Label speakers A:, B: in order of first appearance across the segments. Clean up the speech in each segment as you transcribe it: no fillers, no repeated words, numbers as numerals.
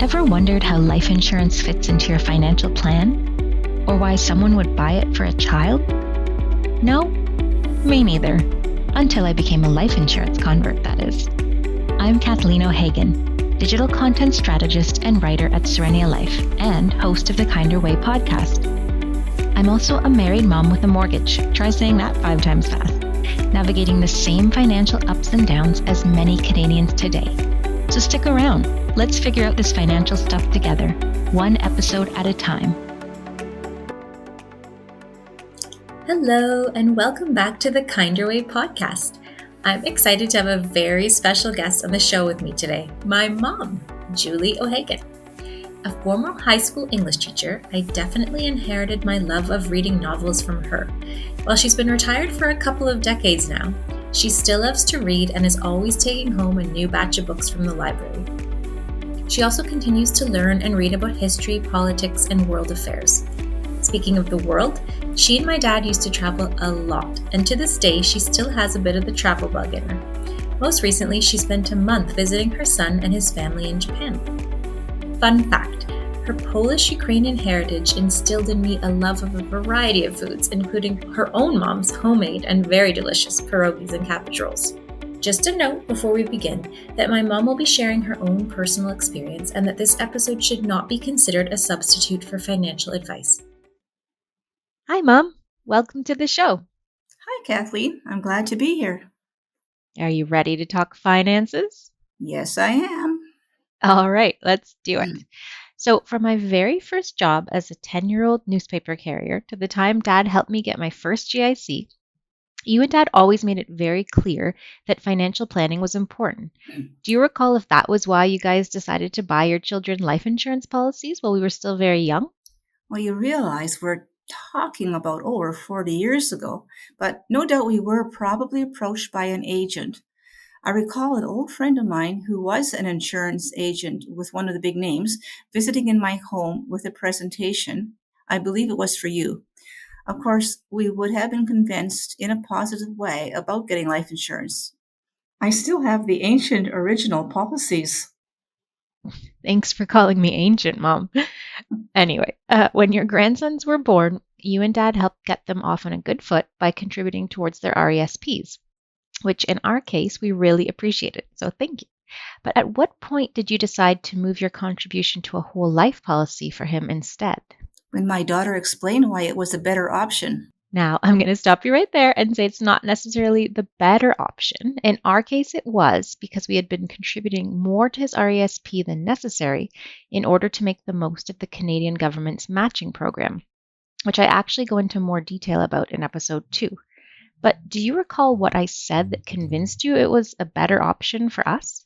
A: Ever wondered how life insurance fits into your financial plan? Or why someone would buy it for a child? No? Me neither. Until I became a life insurance convert, that is. I'm Kathleen O'Hagan, digital content strategist and writer at Serenia Life and host of the Kinder Way podcast. I'm also a married mom with a mortgage, try saying that 5 times fast, navigating the same financial ups and downs as many Canadians today. So stick around. Let's figure out this financial stuff together, one episode at a time.
B: Hello, and welcome back to the Kinder Way podcast. I'm excited to have a very special guest on the show with me today, my mom, Julie O'Hagan. A former high school English teacher, I definitely inherited my love of reading novels from her. While she's been retired for a couple of decades now, she still loves to read and is always taking home a new batch of books from the library. She also continues to learn and read about history, politics, and world affairs. Speaking of the world, she and my dad used to travel a lot, and to this day, she still has a bit of the travel bug in her. Most recently, she spent a month visiting her son and his family in Japan. Fun fact, her Polish-Ukrainian heritage instilled in me a love of a variety of foods, including her own mom's homemade and very delicious pierogies and cabbage rolls. Just a note before we begin that my mom will be sharing her own personal experience and that this episode should not be considered a substitute for financial advice.
A: Hi, Mom. Welcome to the show.
C: Hi, Kathleen. I'm glad to be here.
A: Are you ready to talk finances?
C: Yes, I am.
A: All right, let's do it. So, from my very first job as a 10-year-old newspaper carrier to the time Dad helped me get my first GIC, you and Dad always made it very clear that financial planning was important. Do you recall if that was why you guys decided to buy your children life insurance policies while we were still very young?
C: Well, you realize we're talking about over 40 years ago, but no doubt we were probably approached by an agent. I recall an old friend of mine who was an insurance agent with one of the big names visiting in my home with a presentation. I believe it was for you. Of course, we would have been convinced in a positive way about getting life insurance. I still have the ancient original policies.
A: Thanks for calling me ancient, Mom. Anyway, when your grandsons were born, you and Dad helped get them off on a good foot by contributing towards their RESPs, which in our case, we really appreciated. So thank you. But at what point did you decide to move your contribution to a whole life policy for him instead?
C: When my daughter explained why it was a better option.
A: Now, I'm going to stop you right there and say it's not necessarily the better option. In our case, it was because we had been contributing more to his RESP than necessary in order to make the most of the Canadian government's matching program, which I actually go into more detail about in episode 2. But do you recall what I said that convinced you it was a better option for us?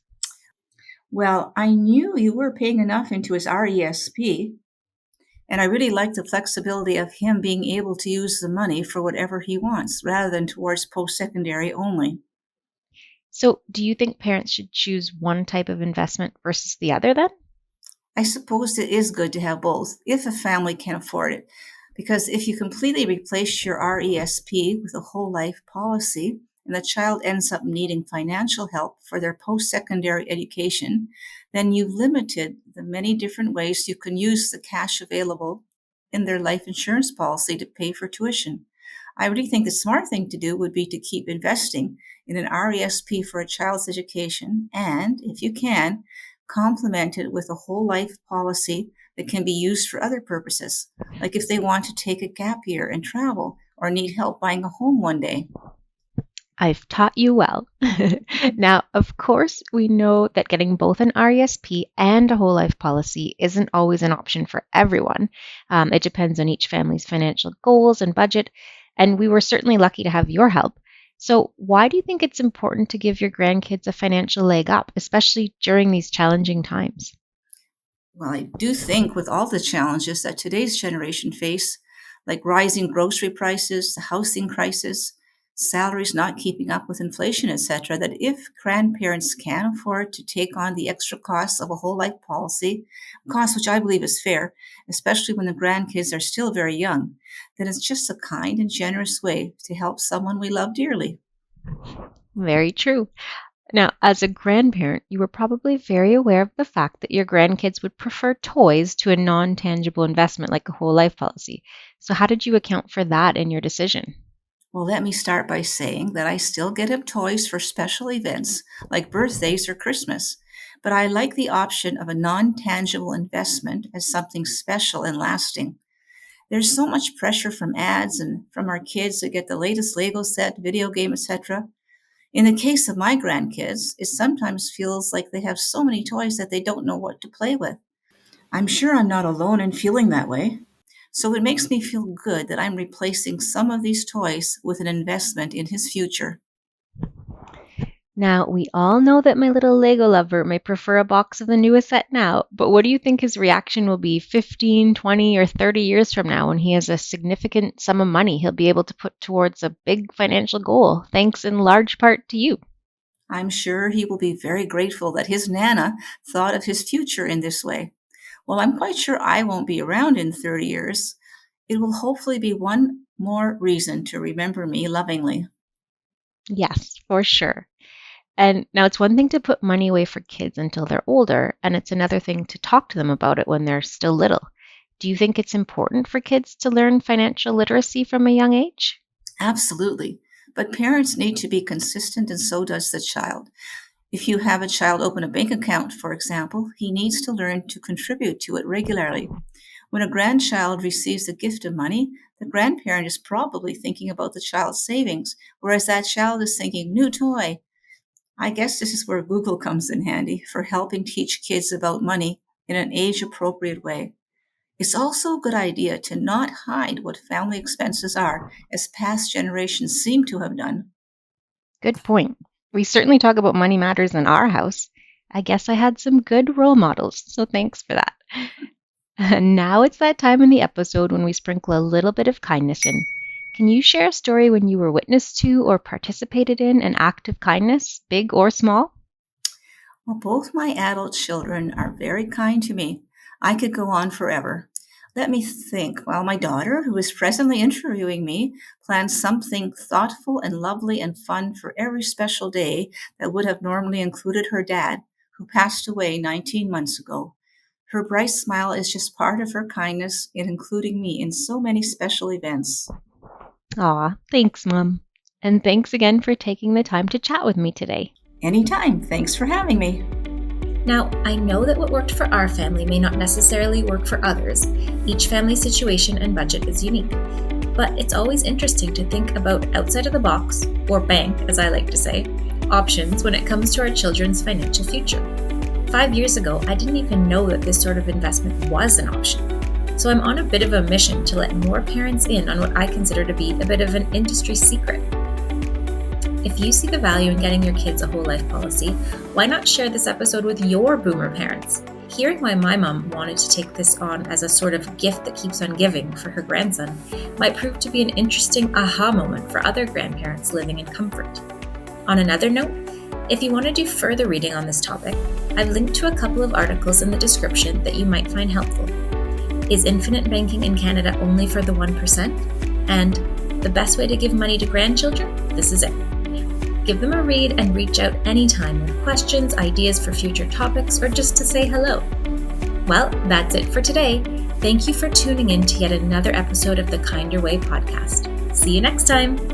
C: Well, I knew you were paying enough into his RESP, and I really like the flexibility of him being able to use the money for whatever he wants, rather than towards post-secondary only.
A: So do you think parents should choose one type of investment versus the other then?
C: I suppose it is good to have both, if a family can afford it, because if you completely replace your RESP with a whole life policy, and the child ends up needing financial help for their post-secondary education, then you've limited the many different ways you can use the cash available in their life insurance policy to pay for tuition. I really think the smart thing to do would be to keep investing in an RESP for a child's education and, if you can, complement it with a whole life policy that can be used for other purposes, like if they want to take a gap year and travel or need help buying a home one day.
A: I've taught you well. Now, of course, we know that getting both an RESP and a whole life policy isn't always an option for everyone. It depends on each family's financial goals and budget, and we were certainly lucky to have your help. So why do you think it's important to give your grandkids a financial leg up, especially during these challenging times?
C: Well, I do think with all the challenges that today's generation face, like rising grocery prices, the housing crisis, salaries not keeping up with inflation, etc., that if grandparents can afford to take on the extra costs of a whole life policy, a cost which I believe is fair, especially when the grandkids are still very young, then it's just a kind and generous way to help someone we love dearly.
A: Very true. Now, as a grandparent, you were probably very aware of the fact that your grandkids would prefer toys to a non-tangible investment like a whole life policy. So how did you account for that in your decision?
C: Well, let me start by saying that I still get him toys for special events like birthdays or Christmas, but I like the option of a non tangible investment as something special and lasting. There's so much pressure from ads and from our kids to get the latest Lego set, video game, etc. In the case of my grandkids, it sometimes feels like they have so many toys that they don't know what to play with. I'm sure I'm not alone in feeling that way. So it makes me feel good that I'm replacing some of these toys with an investment in his future.
A: Now, we all know that my little Lego lover may prefer a box of the newest set now, but what do you think his reaction will be 15, 20, or 30 years from now when he has a significant sum of money he'll be able to put towards a big financial goal, thanks in large part to you?
C: I'm sure he will be very grateful that his Nana thought of his future in this way. Well, I'm quite sure I won't be around in 30 years. It will hopefully be one more reason to remember me lovingly.
A: Yes, for sure. And now it's one thing to put money away for kids until they're older, and it's another thing to talk to them about it when they're still little. Do you think it's important for kids to learn financial literacy from a young age?
C: Absolutely. But parents need to be consistent, and so does the child. If you have a child open a bank account, for example, he needs to learn to contribute to it regularly. When a grandchild receives a gift of money, the grandparent is probably thinking about the child's savings, whereas that child is thinking, new toy. I guess this is where Google comes in handy for helping teach kids about money in an age appropriate way. It's also a good idea to not hide what family expenses are, as past generations seem to have done.
A: Good point. We certainly talk about money matters in our house. I guess I had some good role models, so thanks for that. And now it's that time in the episode when we sprinkle a little bit of kindness in. Can you share a story when you were witness to or participated in an act of kindness, big or small?
C: Well, both my adult children are very kind to me. I could go on forever. Let me think. Well, my daughter, who is presently interviewing me, planned something thoughtful and lovely and fun for every special day that would have normally included her dad, who passed away 19 months ago. Her bright smile is just part of her kindness in including me in so many special events.
A: Aw, thanks, Mom. And thanks again for taking the time to chat with me today.
C: Anytime. Thanks for having me.
B: Now, I know that what worked for our family may not necessarily work for others. Each family situation and budget is unique. But it's always interesting to think about outside of the box, or bank, as I like to say, options when it comes to our children's financial future. 5 years ago, I didn't even know that this sort of investment was an option. So I'm on a bit of a mission to let more parents in on what I consider to be a bit of an industry secret. If you see the value in getting your kids a whole life policy, why not share this episode with your boomer parents? Hearing why my mom wanted to take this on as a sort of gift that keeps on giving for her grandson might prove to be an interesting aha moment for other grandparents living in comfort. On another note, if you want to do further reading on this topic, I've linked to a couple of articles in the description that you might find helpful. Is infinite banking in Canada only for the 1%? And the best way to give money to grandchildren? This is it. Give them a read and reach out anytime with questions, ideas for future topics, or just to say hello. Well, that's it for today. Thank you for tuning in to yet another episode of the Kinder Way podcast. See you next time.